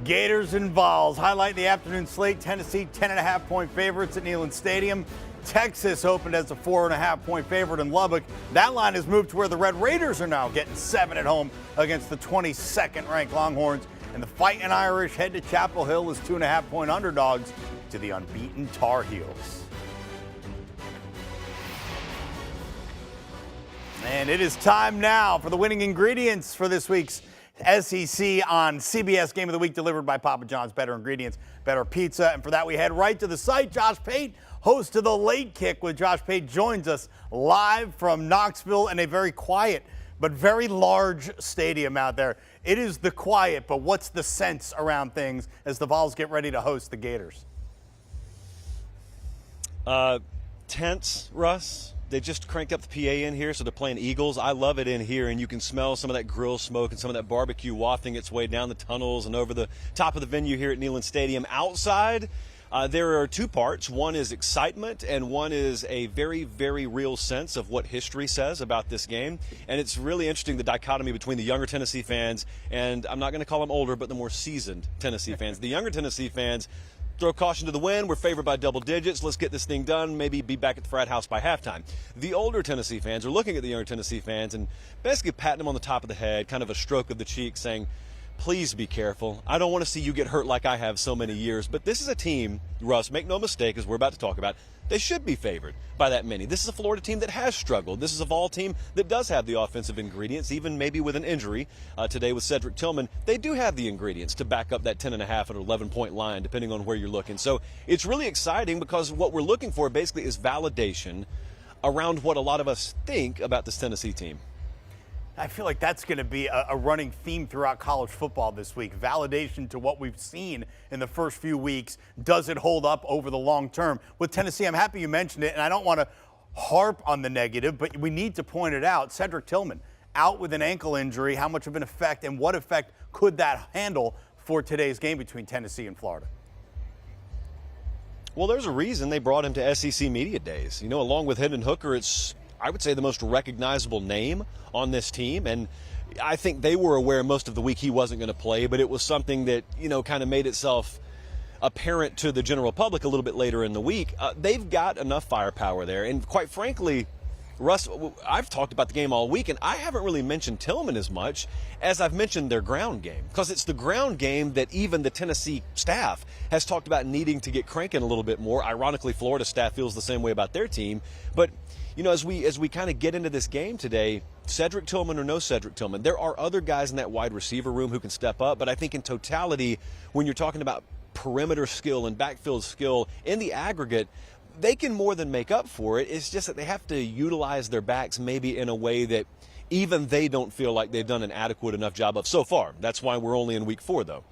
Gators and Vols highlight the afternoon slate. Tennessee 10.5-point favorites at Neyland Stadium. Texas opened as a 4.5-point favorite in Lubbock. That line has moved to where the Red Raiders are now getting 7 at home against the 22nd-ranked Longhorns. And the Fighting Irish head to Chapel Hill as 2.5-point underdogs to the unbeaten Tar Heels. And it is time now for the winning ingredients for this week's SEC on CBS Game of the Week, delivered by Papa John's. Better ingredients, better pizza. And for that, we head right to the site. Jost Pate, host of The Late Kick with Jost Pate, joins us live from Knoxville in a very quiet but very large stadium out there. It is the quiet, but what's the sense around things as the Vols get ready to host the Gators? Tense, Russ. They just cranked up the PA in here, so they're playing Eagles. I love it in here, and you can smell some of that grill smoke and some of that barbecue wafting its way down the tunnels and over the top of the venue here at Neyland Stadium. Outside, there are two parts. One is excitement, and one is a very, very real sense of what history says about this game. And it's really interesting, the dichotomy between the younger Tennessee fans and, I'm not going to call them older, but the more seasoned Tennessee fans. The younger Tennessee fans throw caution to the wind. We're favored by double digits. Let's get this thing done. Maybe be back at the frat house by halftime. The older Tennessee fans are looking at the younger Tennessee fans and basically patting them on the top of the head, kind of a stroke of the cheek, saying, please be careful. I don't want to see you get hurt like I have so many years. But this is a team, Russ, make no mistake, as we're about to talk about, they should be favored by that many. This is a Florida team that has struggled. This is a Vol team that does have the offensive ingredients, even maybe with an injury today with Cedric Tillman. They do have the ingredients to back up that 10.5 or 11-point line, depending on where you're looking. So it's really exciting because what we're looking for basically is validation around what a lot of us think about this Tennessee team. I feel like that's going to be a running theme throughout college football this week. Validation to what we've seen in the first few weeks. Does it hold up over the long term? With Tennessee, I'm happy you mentioned it, and I don't want to harp on the negative, but we need to point it out. Cedric Tillman out with an ankle injury. How much of an effect and what effect could that handle for today's game between Tennessee and Florida? Well, there's a reason they brought him to SEC Media Days. You know, along with Hendon Hooker, it's, I would say, the most recognizable name on this team. And I think they were aware most of the week he wasn't going to play, but it was something that, you know, kind of made itself apparent to the general public a little bit later in the week. They've got enough firepower there. And quite frankly, Russ, I've talked about the game all week, and I haven't really mentioned Tillman as much as I've mentioned their ground game, because it's the ground game that even the Tennessee staff has talked about needing to get cranking a little bit more. Ironically, Florida staff feels the same way about their team. But you know, as we kind of get into this game today, Cedric Tillman or no Cedric Tillman, there are other guys in that wide receiver room who can step up. But I think in totality, when you're talking about perimeter skill and backfield skill in the aggregate, they can more than make up for it. It's just that they have to utilize their backs maybe in a way that even they don't feel like they've done an adequate enough job of so far. That's why we're only in week 4, though.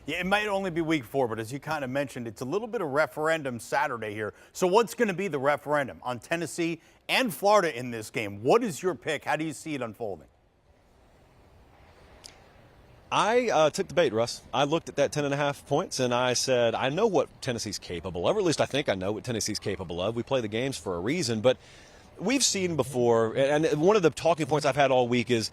Yeah, it might only be week 4, but as you kind of mentioned, it's a little bit of referendum Saturday here. So what's going to be the referendum on Tennessee and Florida in this game? What is your pick? How do you see it unfolding? I took the bait, Russ. I looked at that 10.5 points, and I said, I know what Tennessee's capable of, or at least I think I know what Tennessee's capable of. We play the games for a reason, but we've seen before, and one of the talking points I've had all week is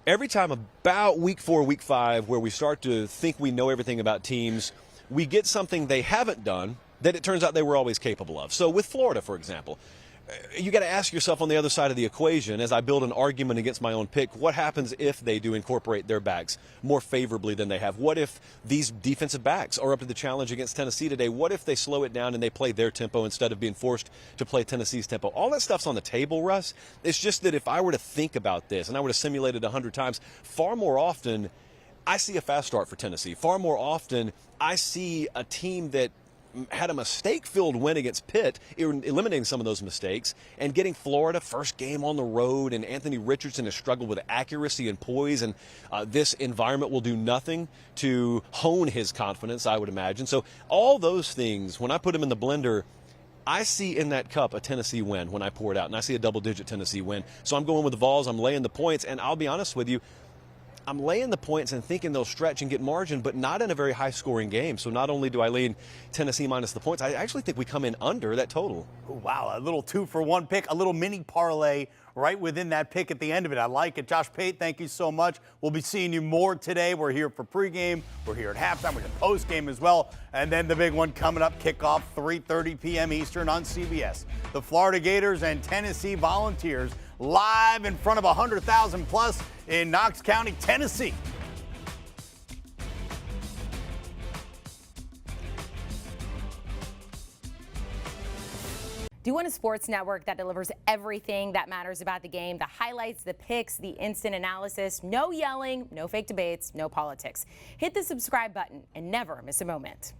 every time about week 4, week 5, where we start to think we know everything about teams, we get something they haven't done that it turns out they were always capable of. So with Florida, for example, you got to ask yourself on the other side of the equation, as I build an argument against my own pick, what happens if they do incorporate their backs more favorably than they have? What if these defensive backs are up to the challenge against Tennessee today? What if they slow it down and they play their tempo instead of being forced to play Tennessee's tempo? All that stuff's on the table, Russ. It's just that if I were to think about this and I were to simulate it 100 times, far more often I see a fast start for Tennessee. Far more often I see a team that had a mistake-filled win against Pitt, eliminating some of those mistakes, and getting Florida first game on the road, and Anthony Richardson has struggled with accuracy and poise, and this environment will do nothing to hone his confidence, I would imagine. So all those things, when I put them in the blender, I see in that cup a Tennessee win when I pour it out, and I see a double-digit Tennessee win. So I'm going with the Vols. I'm laying the points, and I'll be honest with you, I'm laying the points and thinking they'll stretch and get margin, but not in a very high-scoring game. So not only do I lean Tennessee minus the points, I actually think we come in under that total. Ooh, wow, a little 2-for-1 pick, a little mini parlay right within that pick at the end of it. I like it. Jost Pate, thank you so much. We'll be seeing you more today. We're here for pregame. We're here at halftime. We're here postgame as well. And then the big one coming up, kickoff 3:30 p.m. Eastern on CBS. The Florida Gators and Tennessee Volunteers live in front of 100,000 plus in Knox County, Tennessee. Do you want a sports network that delivers everything that matters about the game? The highlights, the picks, the instant analysis, no yelling, no fake debates, no politics. Hit the subscribe button and never miss a moment.